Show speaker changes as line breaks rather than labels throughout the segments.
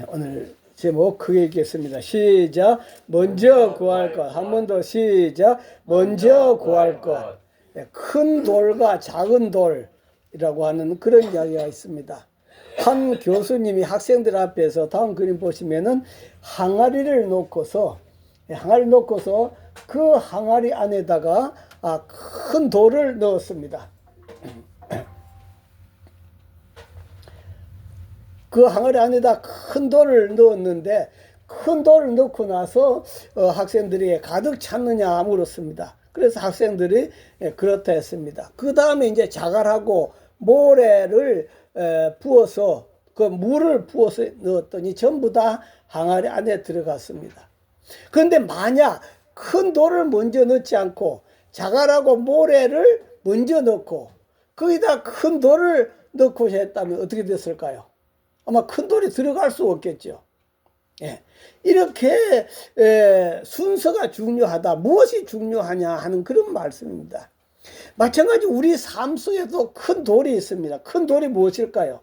오늘 제목 크게 읽겠습니다. 시작. 먼저 구할 것. 한 번 더 시작. 먼저 구할 것. 큰 돌과 작은 돌이라고 하는 그런 이야기가 있습니다. 한 교수님이 학생들 앞에서 다음 그림 보시면은 항아리를 놓고서 그 항아리 안에다가 큰 돌을 넣었습니다. 그 항아리 안에다 큰 돌을 넣었는데 큰 돌을 넣고 나서 학생들이 가득 찼느냐 물었습니다. 그래서 학생들이 그렇다 했습니다. 그 다음에 이제 자갈하고 모래를 부어서 그 물을 부어서 넣었더니 전부 다 항아리 안에 들어갔습니다. 그런데 만약 큰 돌을 먼저 넣지 않고 자갈하고 모래를 먼저 넣고 거기다 큰 돌을 넣고 했다면 어떻게 됐을까요? 아마 큰 돌이 들어갈 수 없겠죠. 이렇게 순서가 중요하다. 무엇이 중요하냐 하는 그런 말씀입니다. 마찬가지 우리 삶 속에도 큰 돌이 있습니다. 큰 돌이 무엇일까요?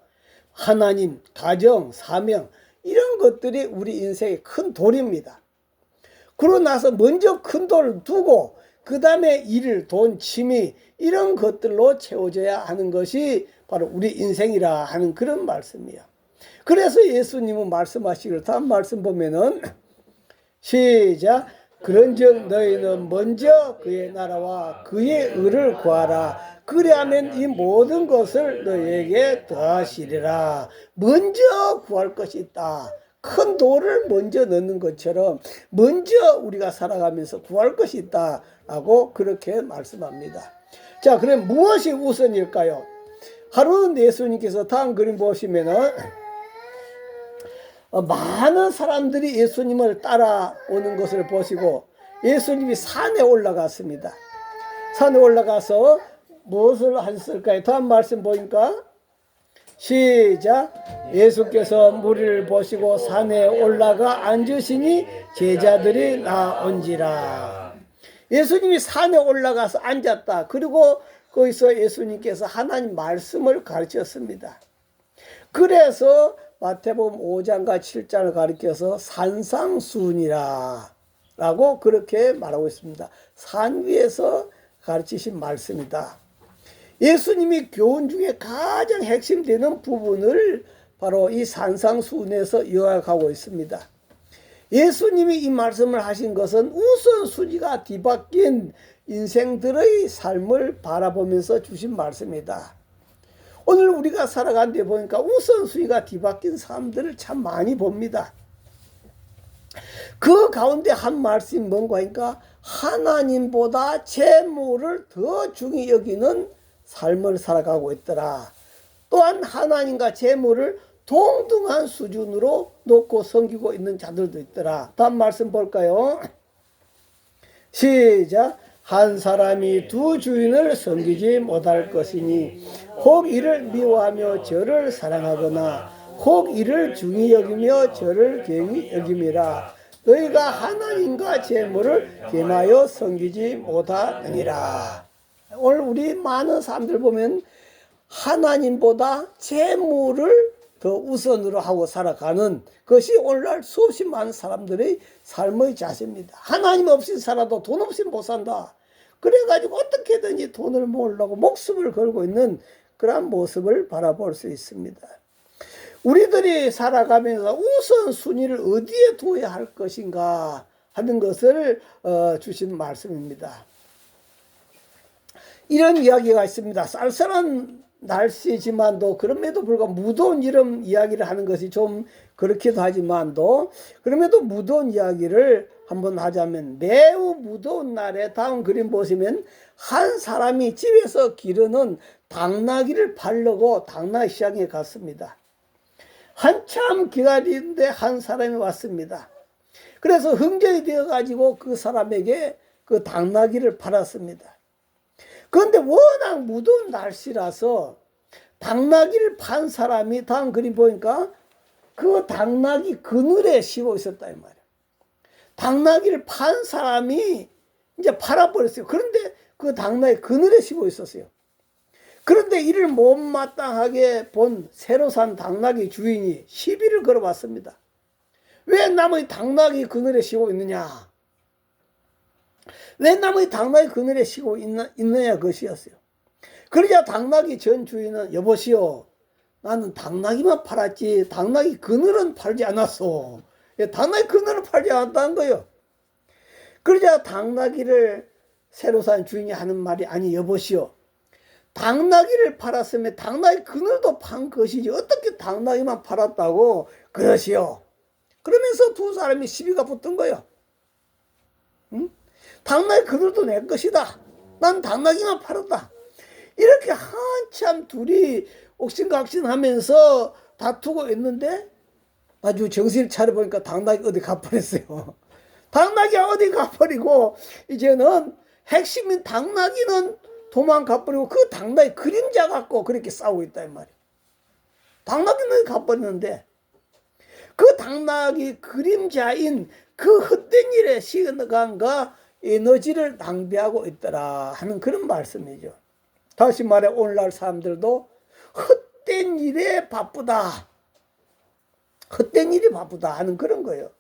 하나님, 가정, 사명 이런 것들이 우리 인생의 큰 돌입니다. 그러고 나서 먼저 큰 돌을 두고 그 다음에 일, 돈, 취미 이런 것들로 채워져야 하는 것이 바로 우리 인생이라 하는 그런 말씀이에요. 그래서 예수님은 말씀하시기를 다음 말씀 보면은 시작. 그런즉 너희는 먼저 그의 나라와 그의 의를 구하라. 그리하면 이 모든 것을 너희에게 더하시리라. 먼저 구할 것이 있다. 큰 돌을 먼저 넣는 것처럼 먼저 우리가 살아가면서 구할 것이 있다라고 그렇게 말씀합니다. 자, 그럼 무엇이 우선일까요? 하루는 예수님께서 다음 그림 보시면은 많은 사람들이 예수님을 따라오는 것을 보시고 예수님이 산에 올라갔습니다. 산에 올라가서 무엇을 하셨을까요? 다음 말씀 보니까 시작. 예수께서 무리를 보시고 산에 올라가 앉으시니 제자들이 나온지라. 예수님이 산에 올라가서 앉았다. 그리고 거기서 예수님께서 하나님 말씀을 가르쳤습니다. 그래서 마태복음 5장과 7장을 가리켜서 산상수훈이라 라고 그렇게 말하고 있습니다. 산 위에서 가르치신 말씀이다. 예수님이 교훈 중에 가장 핵심되는 부분을 바로 이 산상수훈에서 요약하고 있습니다. 예수님이 이 말씀을 하신 것은 우선순위가 뒤바뀐 인생들의 삶을 바라보면서 주신 말씀이다. 오늘 우리가 살아가는 데 보니까 우선순위가 뒤바뀐 사람들을 참 많이 봅니다. 그 가운데 한 말씀이 뭔가 하니까 하나님보다 재물을 더 중히 여기는 삶을 살아가고 있더라. 또한 하나님과 재물을 동등한 수준으로 놓고 섬기고 있는 자들도 있더라. 다음 말씀 볼까요? 시작. 한 사람이 두 주인을 섬기지 못할 것이니 혹 이를 미워하며 저를 사랑하거나 혹 이를 중히 여기며 저를 경히 여김이라. 너희가 하나님과 재물을 겸하여 섬기지 못하느니라. 오늘 우리 많은 사람들 보면 하나님보다 재물을 더 우선으로 하고 살아가는 것이 오늘날 수없이 많은 사람들의 삶의 자세입니다. 하나님 없이 살아도 돈 없이 못 산다. 그래가지고 어떻게든지 돈을 모으려고 목숨을 걸고 있는 그런 모습을 바라볼 수 있습니다. 우리들이 살아가면서 우선순위를 어디에 둬야 할 것인가 하는 것을 주신 말씀입니다. 이런 이야기가 있습니다. 쌀쌀한 날씨지만도 그럼에도 불구하고 무더운 이런 이야기를 하는 것이 좀 그렇기도 하지만도 그럼에도 무더운 이야기를 한번 하자면 매우 무더운 날에 다음 그림 보시면 한 사람이 집에서 기르는 당나귀를 팔려고 당나귀 시장에 갔습니다. 한참 기다리는데 한 사람이 왔습니다. 그래서 흥정이 되어 가지고 그 사람에게 그 당나귀를 팔았습니다. 그런데 워낙 무더운 날씨라서 당나귀를 판 사람이 다음 그림 보니까 그 당나귀 그늘에 씌워 있었다 이 말이에요. 당나귀를 판 사람이 이제 팔아버렸어요. 그런데 그 당나귀 그늘에 씌워 있었어요. 그런데 이를 못마땅하게 본 새로 산 당나귀 주인이 시비를 걸어봤습니다. 왜 남의 당나귀 그늘에 쉬고 있느냐? 왜 남의 당나귀 그늘에 쉬고 있느냐 것이었어요. 그러자 당나귀 전 주인은 여보시오, 나는 당나귀만 팔았지 당나귀 그늘은 팔지 않았어. 당나귀 그늘은 팔지 않았다는 거예요. 그러자 당나귀를 새로 산 주인이 하는 말이, 아니 여보시오, 당나귀를 팔았으면 당나귀 그늘도 판 것이지 어떻게 당나귀만 팔았다고 그러시오. 그러면서 두 사람이 시비가 붙은 거예요. 응? 당나귀 그늘도 내 것이다. 난 당나귀만 팔았다. 이렇게 한참 둘이 옥신각신하면서 다투고 있는데 아주 정신을 차려보니까 당나귀 어디 가버렸어요. 당나귀가 어디 가버리고 이제는 핵심인 당나귀는 도망가버리고 그 당나귀 그림자 갖고 그렇게 싸우고 있다 이 말이에요. 당나귀는 가버리는데 그 당나귀 그림자인 그 헛된 일에 시간과 에너지를 낭비하고 있더라 하는 그런 말씀이죠. 다시 말해 오늘날 사람들도 헛된 일에 바쁘다. 헛된 일이 바쁘다 하는 그런 거예요.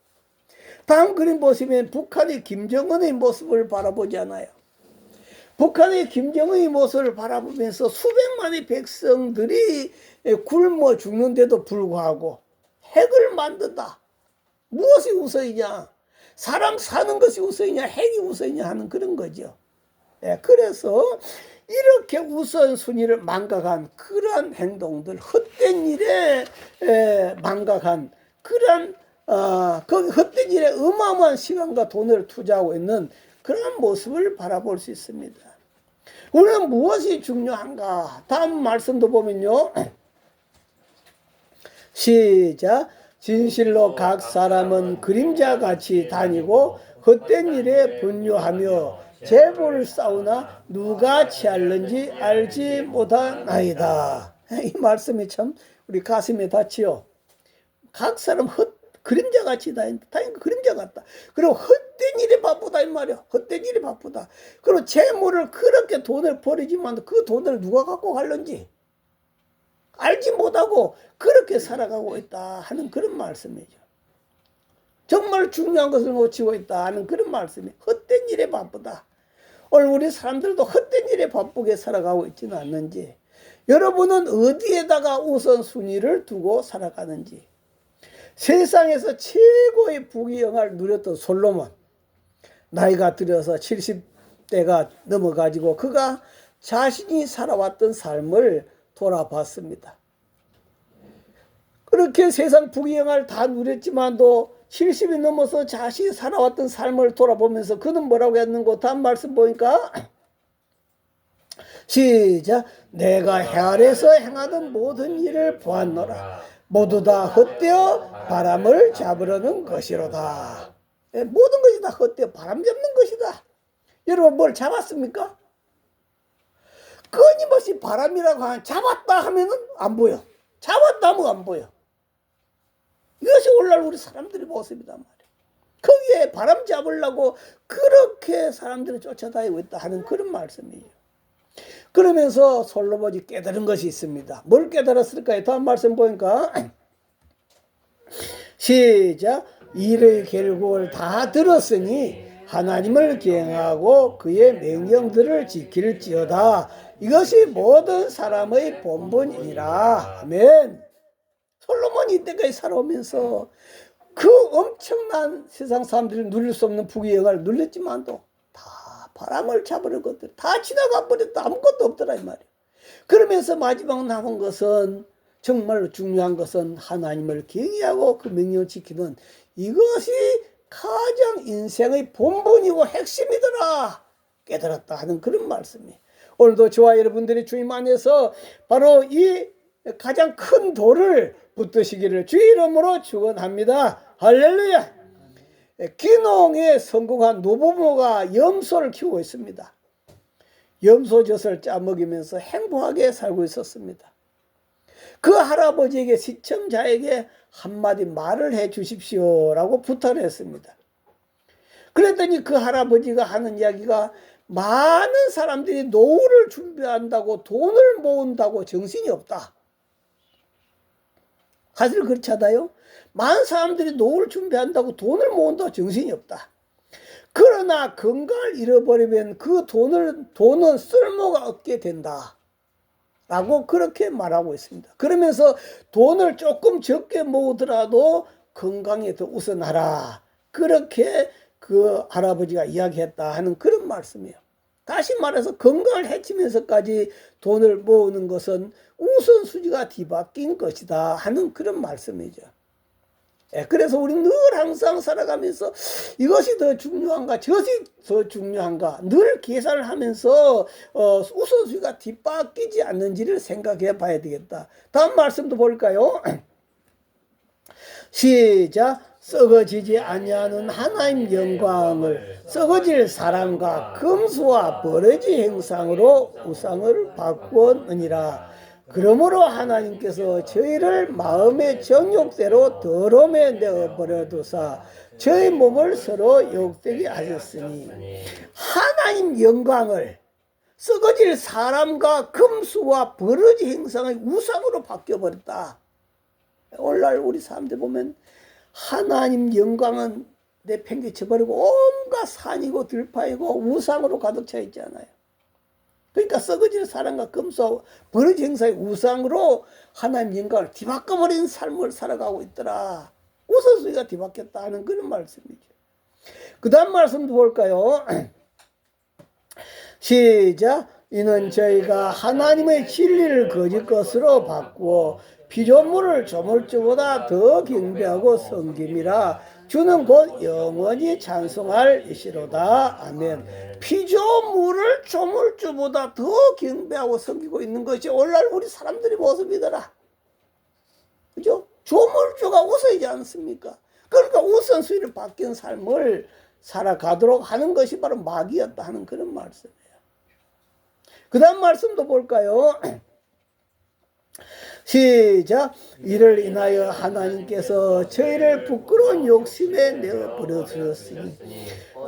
다음 그림 보시면 북한의 김정은의 모습을 바라보잖아요. 북한의 김정은의 모습을 바라보면서 수백만의 백성들이 굶어 죽는데도 불구하고 핵을 만든다. 무엇이 우선이냐? 사람 사는 것이 우선이냐 핵이 우선이냐 하는 그런 거죠. 그래서 이렇게 우선순위를 망각한 그러한 행동들, 헛된 일에 망각한 그러한 그 헛된 일에 어마어마한 시간과 돈을 투자하고 있는 그런 모습을 바라볼 수 있습니다. 우리는 무엇이 중요한가? 다음 말씀도 보면요. 시작. 진실로 각 사람은 그림자같이 다니고 헛된 일에 분류하며 재벌을 쌓으나 누가 취할는지 알지 못하나이다. 이 말씀이 참 우리 가슴에 닿지요. 각 사람 그림자같이 다닌다. 그림자 같다. 그리고 헛된 일에 바쁘다 이 말이야. 헛된 일에 바쁘다. 그리고 재물을 그렇게 돈을 버리지만 그 돈을 누가 갖고 갈는지 알지 못하고 그렇게 살아가고 있다 하는 그런 말씀이죠. 정말 중요한 것을 놓치고 있다 하는 그런 말씀이 헛된 일에 바쁘다. 오늘 우리 사람들도 헛된 일에 바쁘게 살아가고 있지는 않는지, 여러분은 어디에다가 우선순위를 두고 살아가는지. 세상에서 최고의 부귀영화를 누렸던 솔로몬, 나이가 들어서 70대가 넘어가지고 그가 자신이 살아왔던 삶을 돌아봤습니다. 그렇게 세상 부귀영화를 다 누렸지만도 70이 넘어서 자신이 살아왔던 삶을 돌아보면서 그는 뭐라고 했는고 다음 말씀 보니까 시작. 내가 해 아래서 행하던 모든 일을 보았노라. 모두 다 헛되어 바람을 잡으려는 것이로다. 모든 것이 다 헛되어 바람 잡는 것이다. 여러분 뭘 잡았습니까? 끊임없이 바람이라고 하면 잡았다 하면은 안 보여. 잡았다 하면 안 보여. 이것이 오늘날 우리 사람들의 모습이단 말이에요. 거기에 바람 잡으려고 그렇게 사람들을 쫓아다니고 있다 하는 그런 말씀이에요. 그러면서 솔로몬이 깨달은 것이 있습니다. 뭘 깨달았을까요? 다음 말씀 보니까 시작. 일의 결국을 다 들었으니 하나님을 기행하고 그의 명령들을 지킬지어다. 이것이 모든 사람의 본분이라. 아멘. 솔로몬이 이때까지 살아오면서 그 엄청난 세상 사람들이 누릴 수 없는 부귀영화를 누렸지만도 다 바람을 잡으는 것들 다 지나가 버렸다. 아무것도 없더라 이 말이에요. 그러면서 마지막 남은 것은 정말로 중요한 것은 하나님을 경외하고 그 명령을 지키는 이것이 가장 인생의 본분이고 핵심이더라 깨달았다 하는 그런 말씀이 오늘도 저와 여러분들이 주님 안에서 바로 이 가장 큰 돌을 붙드시기를 주의 이름으로 축원합니다. 할렐루야. 귀농에 성공한 노부모가 염소를 키우고 있습니다. 염소젖을 짜먹이면서 행복하게 살고 있었습니다. 그 할아버지에게 시청자에게 한마디 말을 해 주십시오라고 부탁을 했습니다. 그랬더니 그 할아버지가 하는 이야기가 많은 사람들이 노후를 준비한다고 돈을 모은다고 정신이 없다. 사실 그렇지 않아요? 많은 사람들이 노후를 준비한다고 돈을 모은다고 정신이 없다. 그러나 건강을 잃어버리면 그 돈은 쓸모가 없게 된다. 라고 그렇게 말하고 있습니다. 그러면서 돈을 조금 적게 모으더라도 건강에 더 우선하라. 그렇게 그 할아버지가 이야기했다 하는 그런 말씀이에요. 다시 말해서 건강을 해치면서까지 돈을 모으는 것은 우선순위가 뒤바뀐 것이다 하는 그런 말씀이죠. 그래서 우리는 늘 항상 살아가면서 이것이 더 중요한가 저것이 더 중요한가 늘 계산을 하면서 우선순위가 뒤바뀌지 않는지를 생각해 봐야 되겠다. 다음 말씀도 볼까요? 시작. 썩어지지 아니하는 하나님 영광을 썩어질 사람과 금수와 버러지 행상으로 우상을 바꾸었느니라. 그러므로 하나님께서 저희를 마음의 정욕대로 더러움에 내어버려 두사 저희 몸을 서로 욕되게 하셨으니 하나님 영광을 썩어질 사람과 금수와 버러지 행상의 우상으로 바뀌어버렸다. 오늘날 우리 사람들 보면 하나님 영광은 내팽개쳐버리고 온갖 산이고 들판이고 우상으로 가득 차 있잖아요. 그러니까 썩어질 사람과 금수와 버러지 행사의 우상으로 하나님 영광을 뒤바꿔버린 삶을 살아가고 있더라. 우선순위가 뒤바뀌었다 하는 그런 말씀이죠. 그 다음 말씀도 볼까요? 시작. 이는 저희가 하나님의 진리를 거짓 것으로 바꾸어 피조물을 조물주보다 더 경배하고 섬김이라. 주는 곧 영원히 찬송할 이시로다. 아멘. 피조물을 조물주보다 더 경배하고 섬기고 있는 것이 오늘날 우리 사람들의 모습이더라. 그죠? 조물주가 우선이지 않습니까? 그러니까 우선순위를 바뀐 삶을 살아가도록 하는 것이 바로 마귀였다 하는 그런 말씀이에요. 그 다음 말씀도 볼까요? 시작. 이를 인하여 하나님께서 저희를 부끄러운 욕심에 내어버려 두셨으니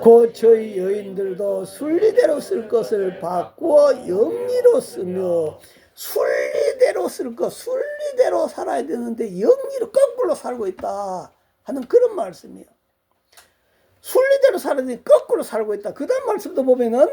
곧 저희 여인들도 순리대로 쓸 것을 바꾸어 영리로 쓰며 순리대로 쓸 것, 순리대로 살아야 되는데 영리로 거꾸로 살고 있다 하는 그런 말씀이에요. 순리대로 살아야 되는데 거꾸로 살고 있다. 그 다음 말씀도 보면은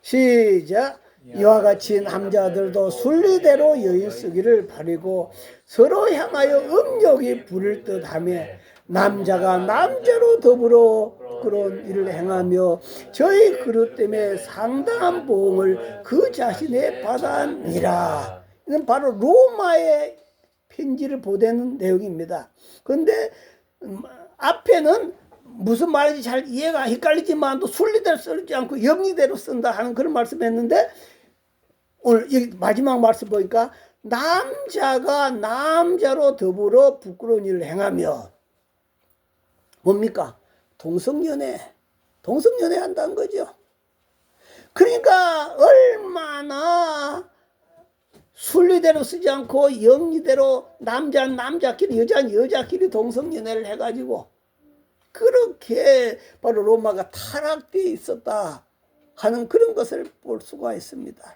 시작. 이와 같이 남자들도 순리대로 여인 쓰기를 바리고 서로 향하여 음욕이 부를 듯하며 남자가 남자로 더불어 그런 일을 행하며 저희 그릇 때문에 상당한 보응을 그 자신에 받았니라. 이건 바로 로마의 편지를 보내는 내용입니다. 그런데 앞에는 무슨 말인지 잘 이해가 헷갈리지만 또 순리대로 쓰지 않고 영리대로 쓴다 하는 그런 말씀했는데 오늘 여기 마지막 말씀 보니까 남자가 남자로 더불어 부끄러운 일을 행하며 뭡니까? 동성연애 한다는 거죠. 그러니까 얼마나 순리대로 쓰지 않고 영리대로 남자는 남자끼리 여자는 여자끼리 동성연애를 해가지고 그렇게 바로 로마가 타락되어 있었다 하는 그런 것을 볼 수가 있습니다.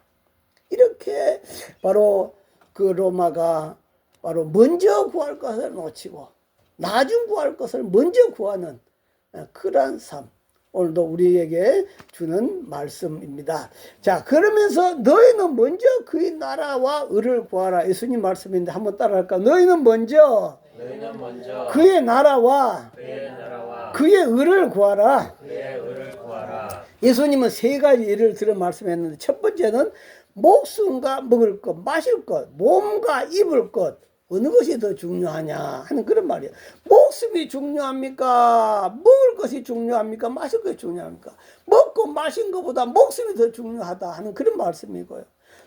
이렇게 바로 그 로마가 바로 먼저 구할 것을 놓치고 나중 구할 것을 먼저 구하는 그러한 삶, 오늘도 우리에게 주는 말씀입니다. 자, 그러면서 너희는 먼저 그의 나라와 의를 구하라. 예수님 말씀인데 한번 따라할까? 너희는 먼저 그의 나라와 그의 의를 구하라. 예수님은 세 가지 예를 들어 말씀했는데 첫 번째는 목숨과 먹을 것, 마실 것, 몸과 입을 것, 어느 것이 더 중요하냐 하는 그런 말이에요. 목숨이 중요합니까? 먹을 것이 중요합니까? 마실 것이 중요합니까? 먹고 마신 것보다 목숨이 더 중요하다 하는 그런 말씀이고요.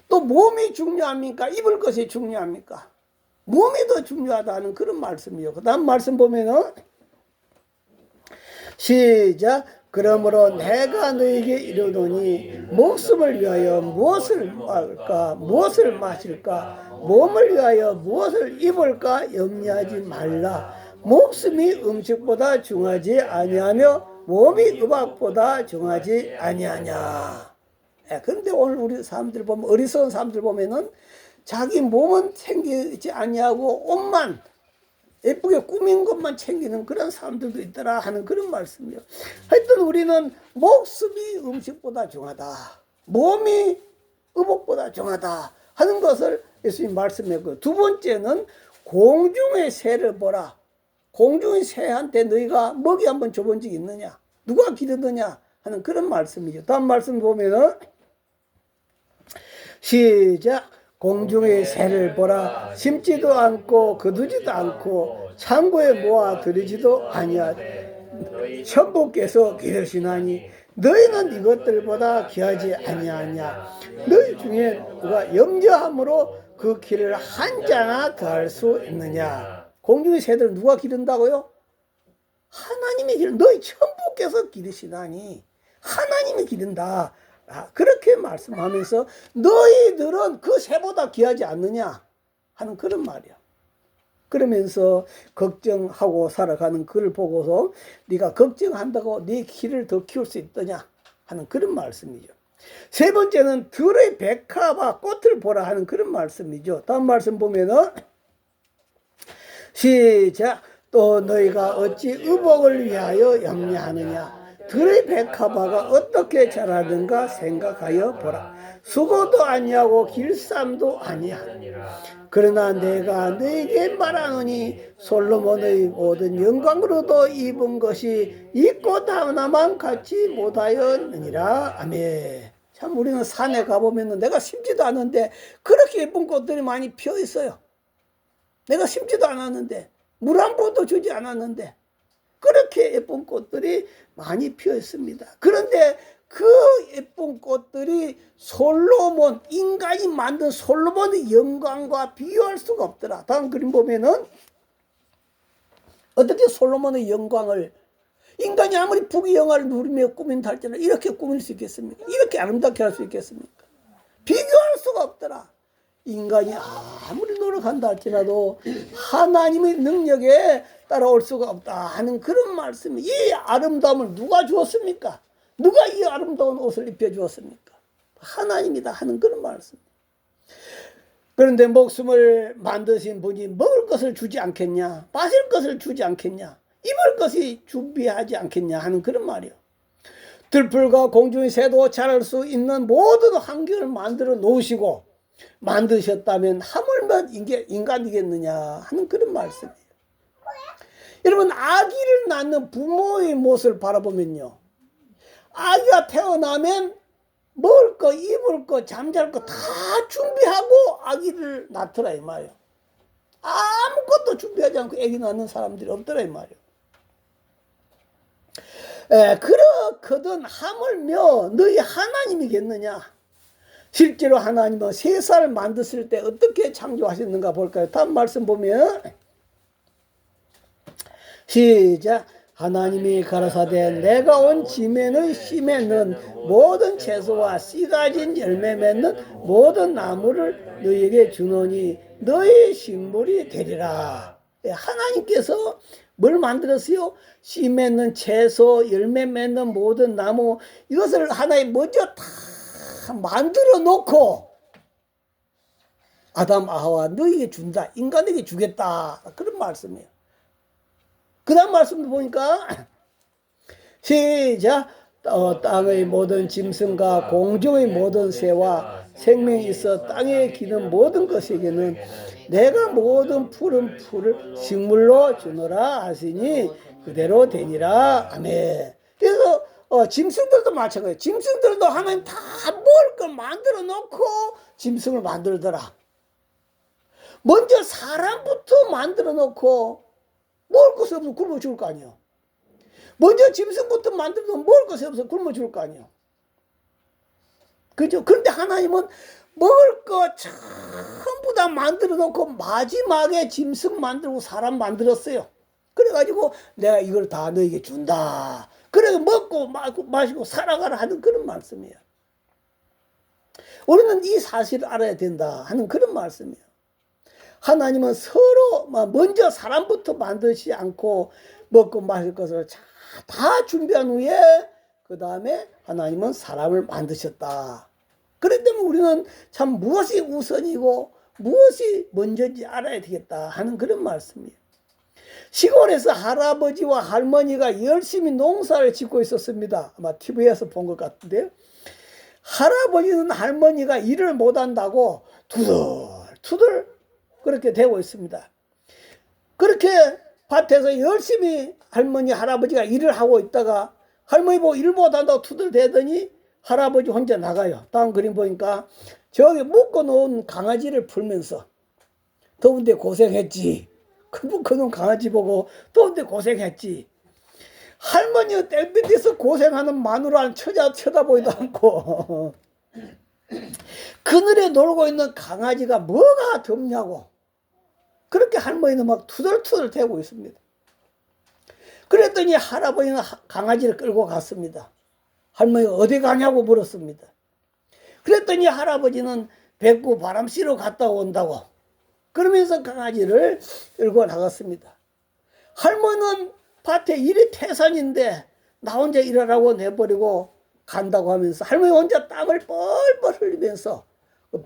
또 몸이 중요합니까? 입을 것이 중요합니까? 몸이 더 중요하다 하는 그런 말씀이에요. 그 다음 말씀 보면은 시작. 그러므로 내가 너에게 이르노니 목숨을 위하여 무엇을 먹을까 무엇을 마실까 몸을 위하여 무엇을 입을까 염려하지 말라. 목숨이 음식보다 중하지 아니하며 몸이 의박보다 정하지 아니하냐. 그런데 오늘 우리 사람들 보면, 어리석은 사람들 보면은 자기 몸은 챙기지 아니하고 옷만 예쁘게 꾸민 것만 챙기는 그런 사람들도 있더라 하는 그런 말씀이요. 하여튼 우리는 목숨이 음식보다 정하다, 몸이 의복보다 정하다 하는 것을 예수님 말씀했고요. 두 번째는 공중의 새를 보라. 공중의 새한테 너희가 먹이 한번 줘본 적이 있느냐, 누가 기르느냐 하는 그런 말씀이죠. 다음 말씀 보면은 시작. 공중의 새를 보라. 심지도 않고 거두지도 않고 창고에 모아 들이지도 아니하되 천부께서 기르시나니 너희는 이것들보다 귀하지 아니하냐. 너희 중에 누가 염려함으로 그 길을 한 자나 더할 수 있느냐. 공중의 새들 누가 기른다고요? 하나님이 기른, 너희 천부께서 기르시나니 하나님이 기른다. 그렇게 말씀하면서 너희들은 그 새보다 귀하지 않느냐 하는 그런 말이야. 그러면서 걱정하고 살아가는 그를 보고서 네가 걱정한다고 네 길을 더 키울 수 있더냐 하는 그런 말씀이죠. 세 번째는 들의 백합과 꽃을 보라 하는 그런 말씀이죠. 다음 말씀 보면은 시작. 또 너희가 어찌 의복을 위하여 염려하느냐. 들의 백합화가 어떻게 자라는가 생각하여 보라. 수고도 아니하고 길쌈도 아니하느니라. 그러나 내가 너에게 말하노니 솔로몬의 모든 영광으로도 입은 것이 이 꽃 하나만 갖지 못하였느니라. 아멘. 참 우리는 산에 가보면 내가 심지도 않은데 그렇게 예쁜 꽃들이 많이 피어 있어요. 내가 심지도 않았는데 물 한 번도 주지 않았는데 그렇게 예쁜 꽃들이 많이 피어 있습니다. 그런데 그 예쁜 꽃들이 솔로몬, 인간이 만든 솔로몬의 영광과 비교할 수가 없더라. 다음 그림 보면은 어떻게 솔로몬의 영광을, 인간이 아무리 부귀영화를 누리며 꾸민다 할지라도 이렇게 꾸밀 수 있겠습니까? 이렇게 아름답게 할 수 있겠습니까? 비교할 수가 없더라. 인간이 아무리 노력한다 할지라도 하나님의 능력에 따라올 수가 없다 하는 그런 말씀이, 이 아름다움을 누가 주었습니까? 누가 이 아름다운 옷을 입혀주었습니까? 하나님이다 하는 그런 말씀. 그런데 목숨을 만드신 분이 먹을 것을 주지 않겠냐, 마실 것을 주지 않겠냐, 입을 것이 준비하지 않겠냐 하는 그런 말이요. 들풀과 공중의 새도 자랄 수 있는 모든 환경을 만들어 놓으시고 만드셨다면 하물며 인간이겠느냐 하는 그런 말씀이에요. 여러분, 아기를 낳는 부모의 모습을 바라보면요, 아기가 태어나면 먹을 거, 입을 거, 잠잘 거 다 준비하고 아기를 낳더라 이 말이에요. 아무것도 준비하지 않고 아기 낳는 사람들이 없더라 이 말이에요. 그렇거든 하물며 너희 하나님이겠느냐. 실제로 하나님은 세상을 만드실 때 어떻게 창조하셨는가 볼까요? 다음 말씀 보면 시작. 하나님이 가라사대 내가 온 지면의 씨 맺는 모든 채소와 씨 가진 열매 맺는 모든 나무를 너희에게 주노니 너희 식물이 되리라. 하나님께서 뭘 만들었어요? 씨 맺는 채소, 열매 맺는 모든 나무, 이것을 하나님 먼저 다 만들어 놓고 아담 아하와 너희에게 준다, 인간에게 주겠다, 그런 말씀이에요. 그 다음 말씀도 보니까 시작. 땅의 모든 짐승과 공중의 모든 새와 생명이 있어 땅에 기는 모든 것에게는 내가 모든 푸른 풀을 식물로 주노라 하시니 그대로 되니라. 아멘. 그래서 짐승들도 마찬가지예요. 짐승들도 하나님 다 먹을 걸 만들어 놓고 짐승을 만들더라. 먼저 사람부터 만들어 놓고 먹을 것이 없어 굶어 죽을 거 아니에요. 먼저 짐승부터 만들어도 먹을 것이 없어 굶어 죽을 거 아니에요. 그죠? 그런데 하나님은 먹을 거 전부 다 만들어 놓고 마지막에 짐승 만들고 사람 만들었어요. 그래가지고 내가 이걸 다 너에게 준다. 그래 먹고 마시고 살아가라 하는 그런 말씀이에요. 우리는 이 사실을 알아야 된다 하는 그런 말씀이에요. 하나님은 서로 먼저 사람부터 만드시지 않고 먹고 마실 것을 다 준비한 후에 그 다음에 하나님은 사람을 만드셨다. 그렇기 때문에 우리는 참 무엇이 우선이고 무엇이 먼저인지 알아야 되겠다 하는 그런 말씀이에요. 시골에서 할아버지와 할머니가 열심히 농사를 짓고 있었습니다. 아마 TV에서 본 것 같은데요. 할아버지는 할머니가 일을 못한다고 투덜투덜 그렇게 되고 있습니다. 그렇게 밭에서 열심히 할머니 할아버지가 일을 하고 있다가 할머니 보고 일 못한다고 투덜대더니 할아버지 혼자 나가요. 다음 그림 보니까 저기 묶어놓은 강아지를 풀면서 더운데 고생했지. 그 묶어놓은 강아지 보고 더운데 고생했지. 할머니가 땡볕에서 고생하는 마누라는 쳐다보지도 않고 그늘에 놀고 있는 강아지가 뭐가 덥냐고 그렇게 할머니는 막 투덜투덜 대고 있습니다. 그랬더니 할아버지는 강아지를 끌고 갔습니다. 할머니가 어디 가냐고 물었습니다. 그랬더니 할아버지는 백구 바람 쐬러 갔다 온다고 그러면서 강아지를 끌고 나갔습니다. 할머니는 밭에 일이 태산인데 나 혼자 일하라고 내버리고 간다고 하면서 할머니 혼자 땀을 뻘뻘 흘리면서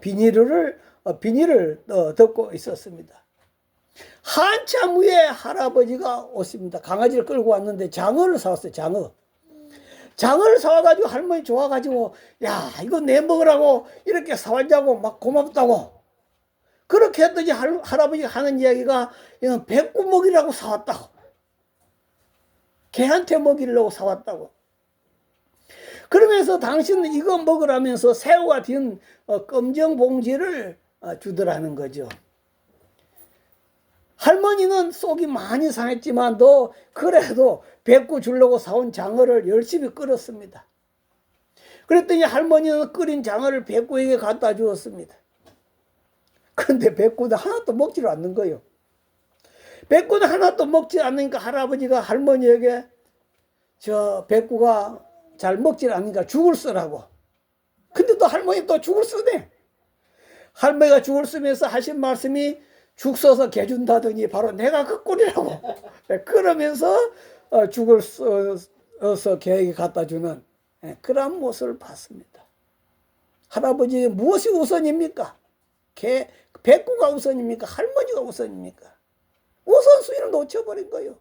비닐을 덮고 있었습니다. 한참 후에 할아버지가 오십니다. 강아지를 끌고 왔는데 장어를 사왔어요. 장어를 사와가지고 할머니 좋아가지고 야 이거 내 먹으라고 이렇게 사왔냐고 막 고맙다고 그렇게 했더니 할아버지가 하는 이야기가 이건 백구 먹이라고 사왔다고 개한테 먹이려고 사왔다고 그러면서 당신은 이거 먹으라면서 새우가 든 검정 봉지를 주더라는 거죠. 할머니는 속이 많이 상했지만도 그래도 백구 주려고 사온 장어를 열심히 끓였습니다. 그랬더니 할머니는 끓인 장어를 백구에게 갖다 주었습니다. 그런데 백구는 하나도 먹지를 않는 거예요. 백구는 하나도 먹지 않으니까 할아버지가 할머니에게 저 백구가 잘 먹질 않으니까 죽을 쓰라고. 근데 또 할머니 또 죽을 쓰네. 할머니가 죽을 쓰면서 하신 말씀이 죽 써서 개준다더니 바로 내가 그 꼴이라고. 그러면서 죽을 써서 개에게 갖다 주는 그런 모습을 봤습니다. 할아버지의 무엇이 우선입니까? 백구가 우선입니까? 할머니가 우선입니까? 우선순위를 놓쳐버린 거예요.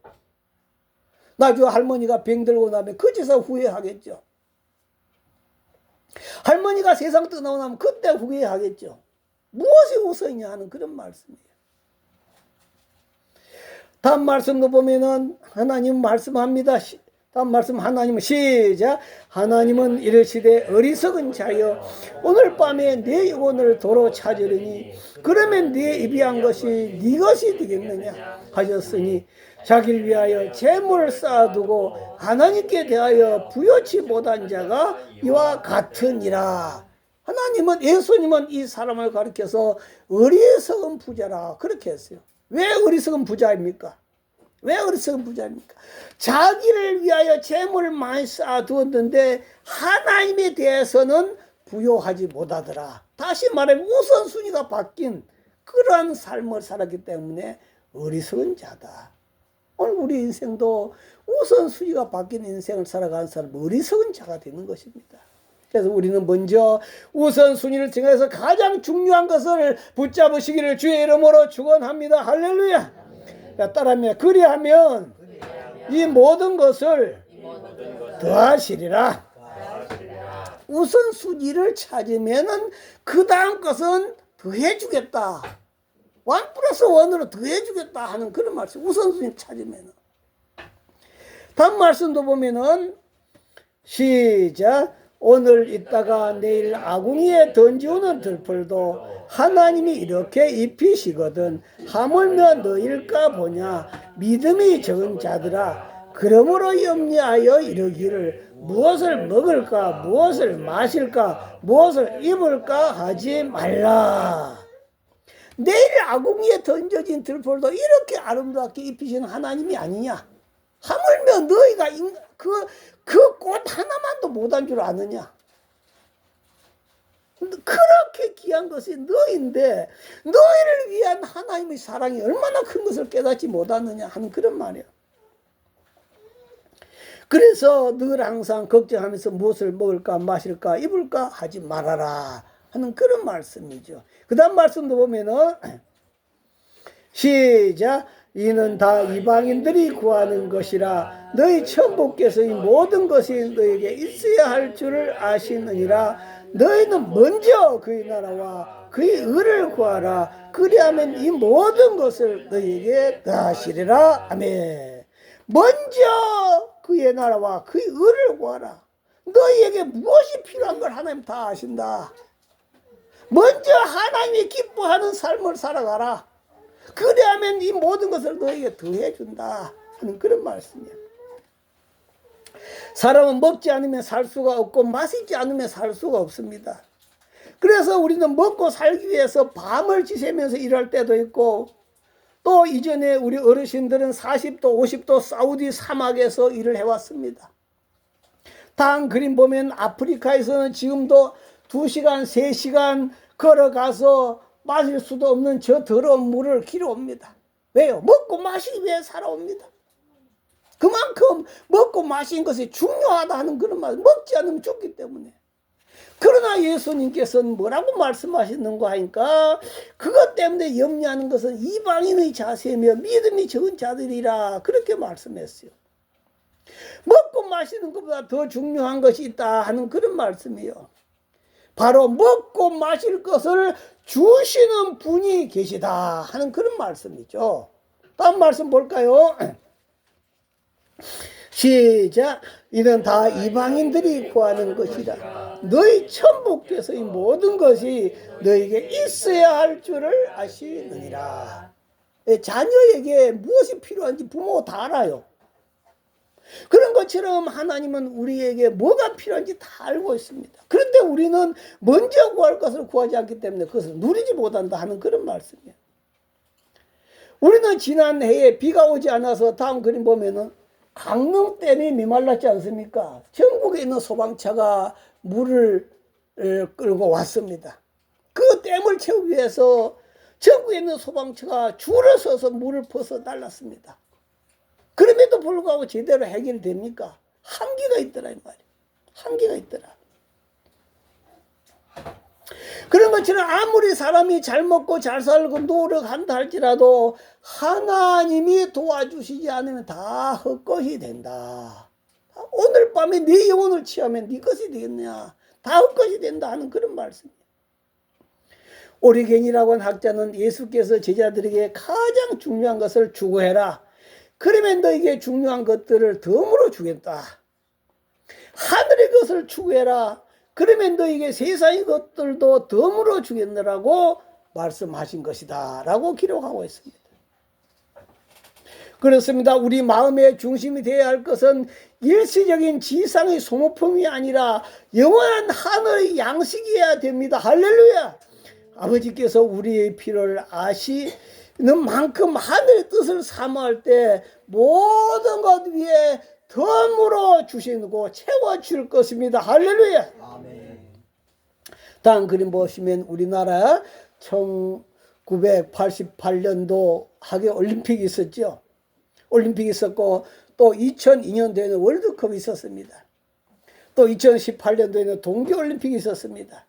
나중에 할머니가 병들고 나면 그제서 후회하겠죠. 할머니가 세상 떠나고 나면 그때 후회하겠죠. 무엇이 우선이냐 하는 그런 말씀이에요. 다음 말씀도 보면은 하나님 말씀합니다. 다음 말씀 하나님은 시작. 하나님은 이르시되 어리석은 자여 오늘 밤에 내 영혼을 도로 찾으리니 그러면 네 입이 한 것이 네 것이 되겠느냐 하셨으니 자기를 위하여 재물을 쌓아두고 하나님께 대하여 부요치 못한 자가 이와 같으니라. 하나님은 예수님은 이 사람을 가리켜서 어리석은 부자라 그렇게 했어요. 왜 어리석은 부자입니까? 왜 어리석은 부자입니까? 자기를 위하여 재물을 많이 쌓아두었는데 하나님에 대해서는 부요하지 못하더라. 다시 말하면 우선순위가 바뀐 그러한 삶을 살았기 때문에 어리석은 자다. 오늘 우리 인생도 우선순위가 바뀐 인생을 살아가는 사람은 어리석은 자가 되는 것입니다. 그래서 우리는 먼저 우선순위를 정해서 가장 중요한 것을 붙잡으시기를 주의 이름으로 축원합니다. 할렐루야. 따라하면 그리하면 이 모든 것을 더하시리라. 우선순위를 찾으면은 그 다음 것은 더해주겠다. 1+1으로 더해주겠다 하는 그런 말씀. 우선순위 찾으면은. 다음 말씀도 보면은 시작. 오늘 있다가 내일 아궁이에 던지오는 들풀도 하나님이 이렇게 입히시거든 하물며 너일까 보냐. 믿음이 적은 자들아 그러므로 염려하여 이르기를 무엇을 먹을까 무엇을 마실까 무엇을 입을까 하지 말라. 내일 아궁이에 던져진 들풀도 이렇게 아름답게 입히시는 하나님이 아니냐. 하물며 너희가 그 꽃 하나만도 못한 줄 아느냐. 그렇게 귀한 것이 너희인데 너희를 위한 하나님의 사랑이 얼마나 큰 것을 깨닫지 못하느냐 하는 그런 말이에요. 그래서 늘 항상 걱정하면서 무엇을 먹을까 마실까 입을까 하지 말아라 하는 그런 말씀이죠. 그 다음 말씀도 보면은 시작. 이는 다 이방인들이 구하는 것이라 너희 천부께서 이 모든 것이 너희에게 있어야 할 줄을 아시느니라. 너희는 먼저 그의 나라와 그의 의를 구하라. 그리하면 이 모든 것을 너희에게 더하시리라. 아멘. 먼저 그의 나라와 그의 의를 구하라. 너희에게 무엇이 필요한 걸 하나님 다 아신다. 먼저 하나님이 기뻐하는 삶을 살아가라. 그래야만 이 모든 것을 너에게 더해준다 하는 그런 말씀이에요. 사람은 먹지 않으면 살 수가 없고 마시지 않으면 살 수가 없습니다. 그래서 우리는 먹고 살기 위해서 밤을 지새면서 일할 때도 있고, 또 이전에 우리 어르신들은 40도 50도 사우디 사막에서 일을 해왔습니다. 다음 그림 보면 아프리카에서는 지금도 2시간 3시간 걸어가서 마실 수도 없는 저 더러운 물을 길어옵니다. 왜요? 먹고 마시기 위해 살아옵니다. 그만큼 먹고 마시는 것이 중요하다 하는 그런 말. 먹지 않으면 죽기 때문에. 그러나 예수님께서는 뭐라고 말씀하시는가 하니까 그것 때문에 염려하는 것은 이방인의 자세며 믿음이 적은 자들이라 그렇게 말씀했어요. 먹고 마시는 것보다 더 중요한 것이 있다 하는 그런 말씀이에요. 바로 먹고 마실 것을 주시는 분이 계시다 하는 그런 말씀이죠. 다음 말씀 볼까요? 시작. 이는 다 이방인들이 구하는 것이라 너희 천부께서 이 모든 것이 너에게 있어야 할 줄을 아시느니라. 자녀에게 무엇이 필요한지 부모 다 알아요. 그런 것처럼 하나님은 우리에게 뭐가 필요한지 다 알고 있습니다. 그런데 우리는 먼저 구할 것을 구하지 않기 때문에 그것을 누리지 못한다 하는 그런 말씀이에요. 우리는 지난해에 비가 오지 않아서 다음 그림 보면은 강릉댐이 메말랐지 않습니까? 전국에 있는 소방차가 물을 끌고 왔습니다. 그 댐을 채우기 위해서 전국에 있는 소방차가 줄을 서서 물을 퍼서 달랐습니다. 그럼에도 불구하고 제대로 해결됩니까? 한계가 있더라 이 말이에요. 한계가 있더라. 그런 것처럼 아무리 사람이 잘 먹고 잘 살고 노력한다 할지라도 하나님이 도와주시지 않으면 다 헛것이 된다. 오늘 밤에 네 영혼을 취하면 네 것이 되겠냐. 다 헛것이 된다 하는 그런 말씀이에요. 오리겐이라고 하는 학자는 예수께서 제자들에게 가장 중요한 것을 추구해라. 그러면 너에게 중요한 것들을 덤으로 주겠다. 하늘의 것을 추구해라. 그러면 너에게 세상의 것들도 덤으로 주겠느라고 말씀하신 것이다 라고 기록하고 있습니다. 그렇습니다. 우리 마음의 중심이 되어야 할 것은 일시적인 지상의 소모품이 아니라 영원한 하늘의 양식이어야 됩니다. 할렐루야. 아버지께서 우리의 필요를 아시는 만큼 하늘의 뜻을 사모할 때 모든 것 위에 덤으로 주시고 채워줄 것입니다. 할렐루야. 아멘. 다음 그림 보시면 우리나라 1988년도 하계 올림픽이 있었죠. 올림픽이 있었고 또 2002년도에는 월드컵이 있었습니다. 또 2018년도에는 동계올림픽이 있었습니다.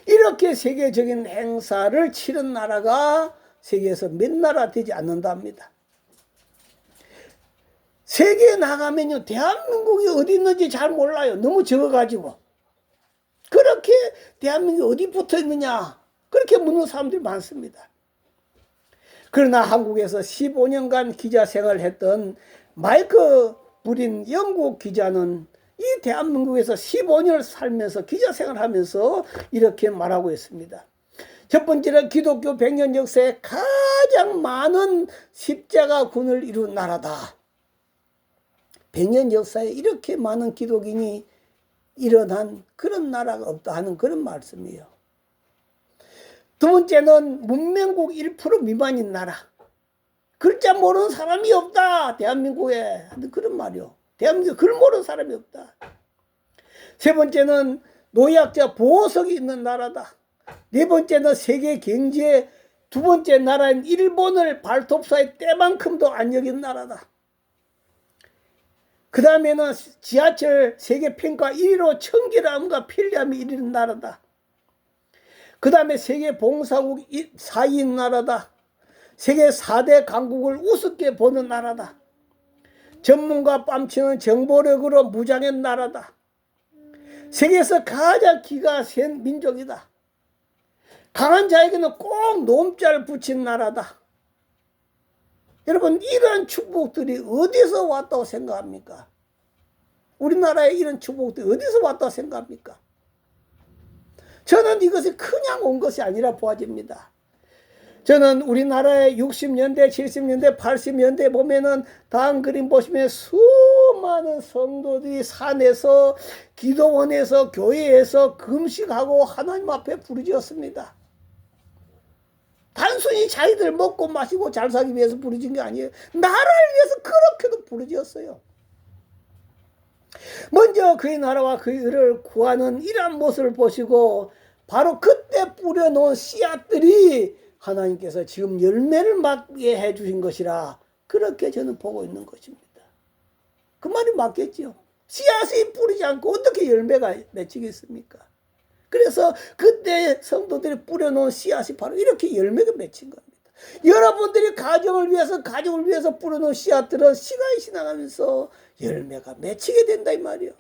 이렇게 세계적인 행사를 치른 나라가 세계에서 몇 나라 되지 않는답니다. 세계에 나가면요, 대한민국이 어디 있는지 잘 몰라요. 너무 적어가지고. 그렇게 대한민국이 어디 붙어 있느냐, 그렇게 묻는 사람들이 많습니다. 그러나 한국에서 15년간 기자 생활을 했던 마이크 브린 영국 기자는 이 대한민국에서 15년을 살면서 기자 생활을 하면서 이렇게 말하고 있습니다. 첫 번째는 기독교 100년 역사에 가장 많은 십자가군을 이룬 나라다. 100년 역사에 이렇게 많은 기독인이 일어난 그런 나라가 없다 하는 그런 말씀이에요. 두 번째는 문명국 1% 미만인 나라. 글자 모르는 사람이 없다. 대한민국에. 그런 말이요. 대한민국에 글 모르는 사람이 없다. 세 번째는 노약자 보호석이 있는 나라다. 네 번째는 세계 경제 두 번째 나라인 일본을 발톱사의 때만큼도 안 여긴 나라다. 그 다음에는 지하철 세계 평가 1위로 청계람과 편리함이 1위인 나라다. 그 다음에 세계 봉사국 4위인 나라다. 세계 4대 강국을 우습게 보는 나라다. 전문가 뺨치는 정보력으로 무장한 나라다. 세계에서 가장 기가 센 민족이다. 강한 자에게는 꼭 놈자를 붙인 나라다. 여러분, 이런 축복들이 어디서 왔다고 생각합니까? 우리나라에 이런 축복들이 어디서 왔다고 생각합니까? 저는 이것이 그냥 온 것이 아니라 보아집니다. 저는 우리나라의 60년대, 70년대, 80년대 보면은 다음 그림 보시면 수많은 성도들이 산에서 기도원에서 교회에서 금식하고 하나님 앞에 부르짖었습니다. 단순히 자기들 먹고 마시고 잘 살기 위해서 부르짖은 게 아니에요. 나라를 위해서 그렇게도 부르짖었어요. 먼저 그의 나라와 그의 의를 구하는 이러한 모습을 보시고 바로 그때 뿌려놓은 씨앗들이 하나님께서 지금 열매를 맺게 해주신 것이라 그렇게 저는 보고 있는 것입니다. 그 말이 맞겠죠. 씨앗이 뿌리지 않고 어떻게 열매가 맺히겠습니까? 그래서 그때 성도들이 뿌려놓은 씨앗이 바로 이렇게 열매가 맺힌 겁니다. 여러분들이 가정을 위해서 뿌려놓은 씨앗들은 시간이 지나가면서 열매가 맺히게 된다 이 말이에요.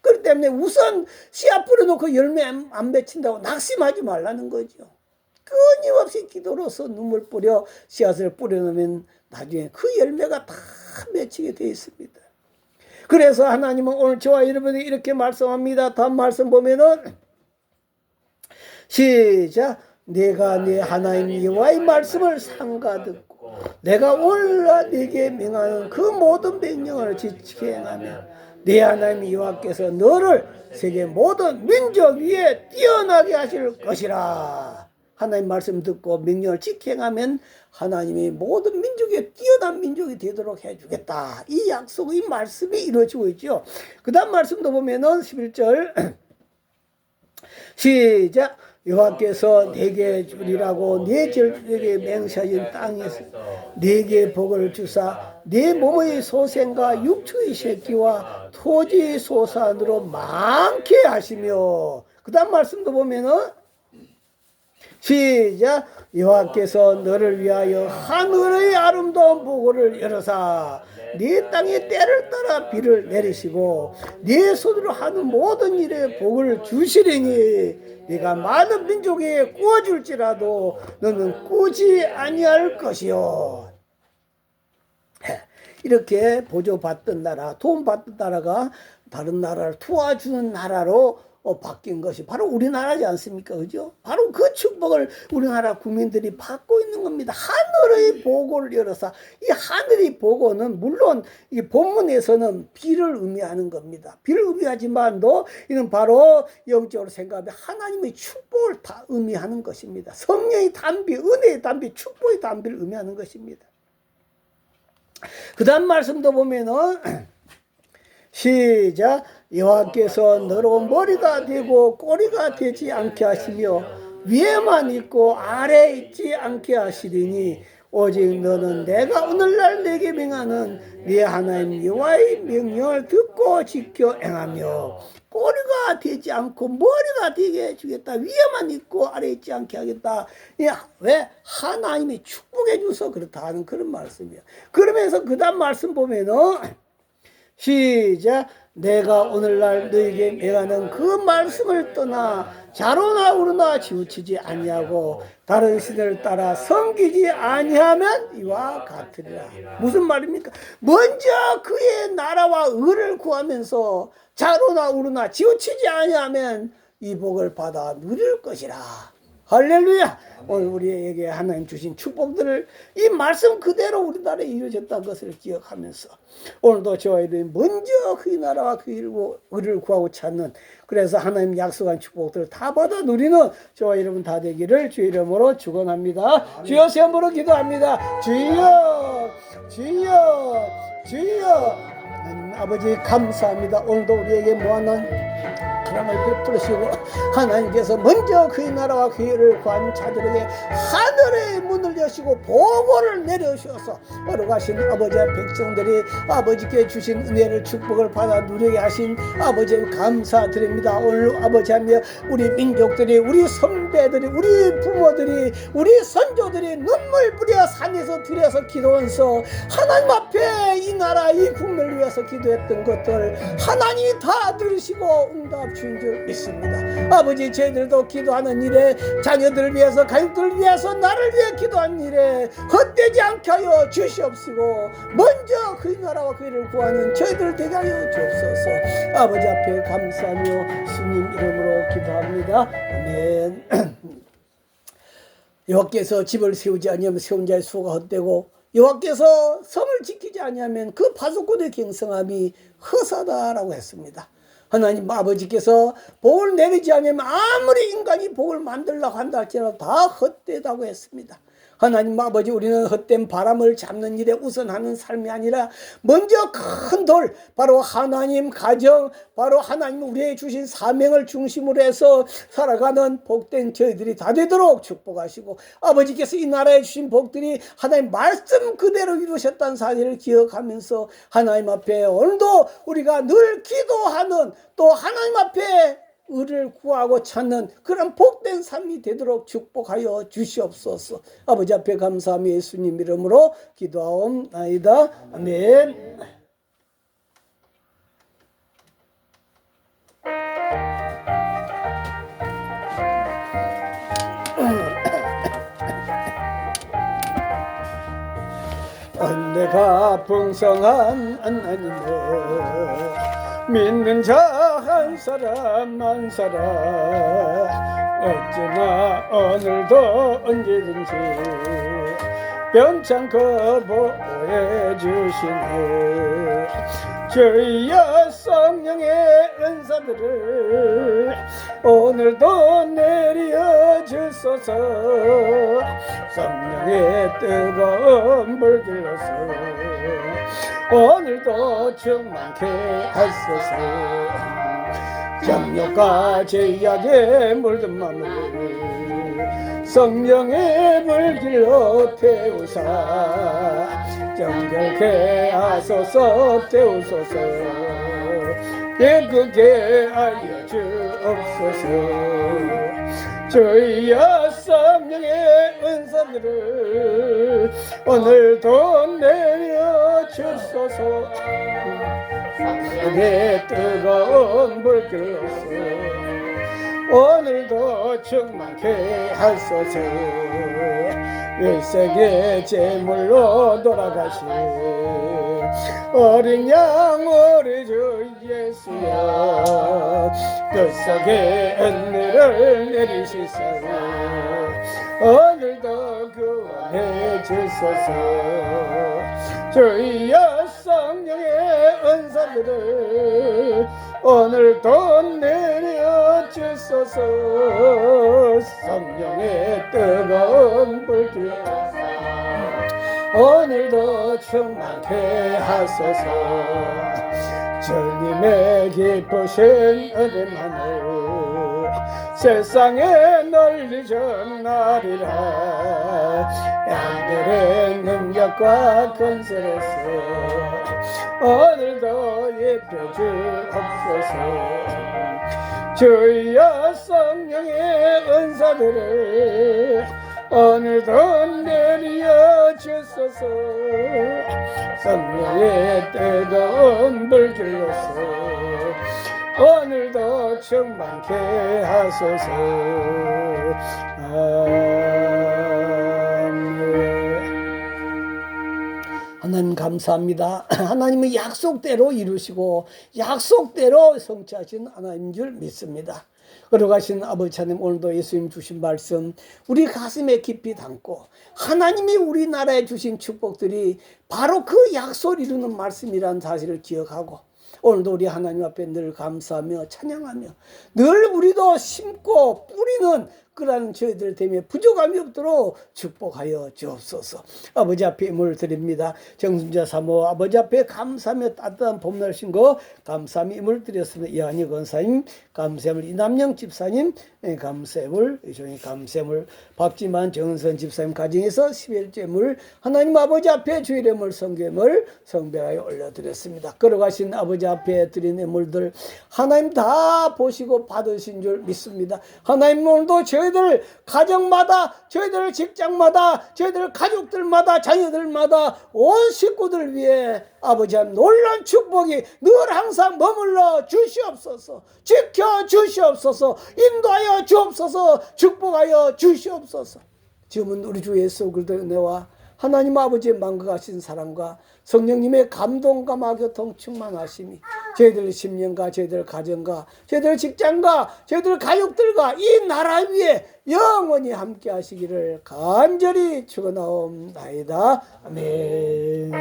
그렇기 때문에 우선 씨앗 뿌려놓고 열매 안 맺힌다고 낙심하지 말라는 거죠. 끊임없이 기도로서 눈물 뿌려 씨앗을 뿌려놓으면 나중에 그 열매가 다 맺히게 되어 있습니다. 그래서 하나님은 오늘 저와 여러분이 이렇게 말씀합니다. 다음 말씀 보면은 시작. 내가 내 하나님 여호와의 말씀을 삼가 듣고 내가 오늘날 네게 명하는 그 모든 명령을 지키게 행하며 내 하나님 여호와께서 너를 세계 모든 민족 위에 뛰어나게 하실 것이라. 하나님 말씀 듣고 명령을 지키게 행하면 하나님이 모든 민족에 뛰어난 민족이 되도록 해주겠다. 이 약속, 이 말씀이 이루어지고 있죠. 그 다음 말씀도 보면은 11절 시작. 여호와께서 내게 주리라고 내 절에게 맹세하신 땅에서 내게 복을 주사 내 몸의 소생과 육체의 새끼와 토지의 소산으로 많게 하시며 그 다음 말씀도 보면은 시작. 여호와께서 너를 위하여 하늘의 아름다운 보고를 열어사 네 땅에 때를 따라 비를 내리시고 네 손으로 하는 모든 일에 복을 주시리니 네가 많은 민족에 구워줄지라도 너는 꾸지 아니할 것이요. 이렇게 보조받던 나라, 도움받던 나라가 다른 나라를 도와주는 나라로 바뀐 것이 바로 우리나라지 않습니까? 그죠? 바로 그 축복을 우리나라 국민들이 받고 있는 겁니다. 하늘의 보고를 열어서 이 하늘의 보고는 물론 이 본문에서는 비를 의미하는 겁니다. 비를 의미하지만도 이는 바로 영적으로 생각하면 하나님의 축복을 다 의미하는 것입니다. 성령의 단비, 은혜의 단비, 축복의 단비를 의미하는 것입니다. 그 다음 말씀도 보면은 시작. 여호와께서 너로 머리가 되고 꼬리가 되지 않게 하시며 위에만 있고 아래에 있지 않게 하시리니 오직 너는 내가 오늘날 내게 명하는 네 하나님 여호와의 명령을 듣고 지켜 행하며 꼬리가 되지 않고 머리가 되게 해주겠다. 위에만 있고 아래에 있지 않게 하겠다. 왜? 하나님이 축복해 줘서 그렇다 하는 그런 말씀이에요. 그러면서 그 다음 말씀 보면은 시작. 내가 오늘날 너에게 명하는 그 말씀을 떠나 좌로나 우로나 치우치지 아니하고 다른 신을 따라 섬기지 아니하면 이와 같으리라. 무슨 말입니까? 먼저 그의 나라와 의를 구하면서 좌로나 우로나 치우치지 아니하면 이 복을 받아 누릴 것이라. 할렐루야. 오늘 우리에게 하나님 주신 축복들을 이 말씀 그대로 우리나라에 이루어졌다는 것을 기억하면서 오늘도 저와 여러분이 먼저 그의 나라와 그의 의를 구하고 찾는, 그래서 하나님 약속한 축복들을 다 받아 누리는 저와 여러분 다 되기를 주의 이름으로 축원합니다. 주여 시험으로 기도합니다. 주여 주여 주여. 하나님 아버지 감사합니다. 오늘도 우리에게 무한한 사랑을 베풀으시고 하나님께서 먼저 그의 나라와 그의 일을 구한 자들에게 하늘의 문을 여시고 보고를 내려주셔서 걸어가신 아버지와 백성들이 아버지께 주신 은혜를 축복을 받아 누리게 하신 아버지 감사드립니다. 오늘 아버지하며 우리 민족들이 우리 선배들이 우리 부모들이 우리 선조들이 눈물 뿌려 산에서 들여서 기도하면서 하나님 앞에 이 나라 이 국민을 위해서 기도했던 것들 하나님이 다 들으시고 응답 주신 줄 믿습니다. 아버지 저희들도 기도하는 일에 자녀들을 위해서 가족들을 위해서 나를 위해 기도하는 일에 헛되지 않게 하여 주시옵시고 먼저 그 나라와 그 일을 구하는 저희들 되게 하여 주옵소서. 아버지 앞에 감사하며 주님 이름으로 기도합니다. 아멘. 여호와께서 집을 세우지 아니하면 세운 자의 수가 헛되고 여호와께서 성을 지키지 아니하면 그 파수꾼의 경성함이 허사다라고 했습니다. 하나님 아버지께서 복을 내리지 않으면 아무리 인간이 복을 만들려고 한다 할지라도 다 헛되다고 했습니다. 하나님 아버지 우리는 헛된 바람을 잡는 일에 우선하는 삶이 아니라 먼저 큰 돌 바로 하나님 가정 바로 하나님 우리에게 주신 사명을 중심으로 해서 살아가는 복된 저희들이 다 되도록 축복하시고 아버지께서 이 나라에 주신 복들이 하나님 말씀 그대로 이루셨다는 사실을 기억하면서 하나님 앞에 오늘도 우리가 늘 기도하는 또 하나님 앞에 의를 구하고 찾는 그런 복된 삶이 되도록 축복하여 주시옵소서. 아버지 앞에 감사하며 예수님 이름으로 기도하옵나이다. 아멘. 은혜가 풍성한 하나님을 믿는 자 한 사람 한 사람 어찌나 오늘도 언제든지 변찮고 보호해 주시네. 주여 성령의 은사들을 오늘도 내려 주소서. 성령의 뜨거운 불길로서 오늘도 충만케 하소서. 정욕과 죄악에 물든 맘을 성령의 불길로 태우사 정결케 하소서. 태우소서. 깨끗게 하여 주옵소서. 주여 성령의 은사들을 오늘도 내려 주소서. 내 뜨거운 불길로서 오늘도 충만케 하소서. 일생의 제물로 돌아가신 어린 양 우리 주 예수여 그 속에 은혜를 내리시사 오늘도 구원해 주소서. 주여 성령의 은사들을 오늘도 내려 주소서. 성령의 뜨거운 불길 오늘도 충만케 하소서. 주님의 기쁘신 은혜만을 세상에 널리 전하리라. 양들의 능력과 건설에서 오늘도 입혀 주옵소서. 주여 성령의 은사들을 오늘도 내려 주소서. 성령의 뜨거운 불길로서 오늘도 충만케 하소서. 하나님 감사합니다. 하나님은 약속대로 이루시고 약속대로 성취하신 하나님인 줄 믿습니다. 걸어가신 아버지 하나님 오늘도 예수님 주신 말씀 우리 가슴에 깊이 담고 하나님이 우리나라에 주신 축복들이 바로 그 약속을 이루는 말씀이라는 사실을 기억하고 오늘도 우리 하나님 앞에 늘 감사하며 찬양하며 늘 우리도 심고 뿌리는 그러한 저희들 때문에 부족함이 없도록 축복하여 주옵소서. 아버지 앞에 힘을 드립니다. 정순자 사모 아버지 앞에 감사하며 따뜻한 봄날 신 거 감사함이 힘을 드렸습니다. 이한희 권사님 감사함을, 이남영 집사님 감사함을, 이종희 감사함을, 박지만 정은선 집사님 가정에서 11제물 하나님 아버지 앞에 주의 이름을 성경을 성별하여 올려드렸습니다. 걸어가신 아버지 앞에 드린 예물들 하나님 다 보시고 받으신 줄 믿습니다. 하나님 오늘도 저희들 가정마다, 저희들 직장마다, 저희들 가족들마다, 자녀들마다 온 식구들 위해 아버지 하나님 놀라운 축복이 늘 항상 머물러 주시옵소서. 지켜 주시옵소서. 인도하여 주옵소서. 축복하여 주시옵소서. 지금은 우리 주 예수 그리스도의 은혜와 하나님 아버지의 만극하신 사랑과 성령님의 감동과 마교통 충만하심이 저희들 심령과 저희들 가정과 저희들 직장과 저희들 가족들과 이 나라 위에 영원히 함께 하시기를 간절히 축원하옵나이다. 아멘.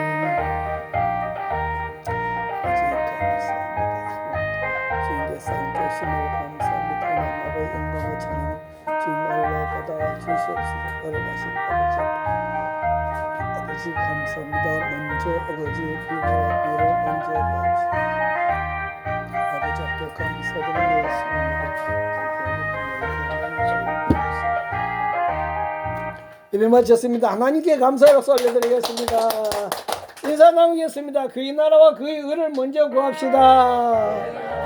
주님께서 함께 하심을 감사합니다. 하나님 아버지 영광을 찬양 주님 올라받아 주시옵소서. 걸어가신 아버지 아버지 감사합니다. 먼저 아버지 비밀과 비를 먼저 구합시다. 아버지 앞에 감사드리겠습니다. 예배 마쳤습니다. 하나님께 감사의 박수 올려드리겠습니다. 인사 나누겠습니다. 그의 나라와 그의 의를 먼저 구합시다.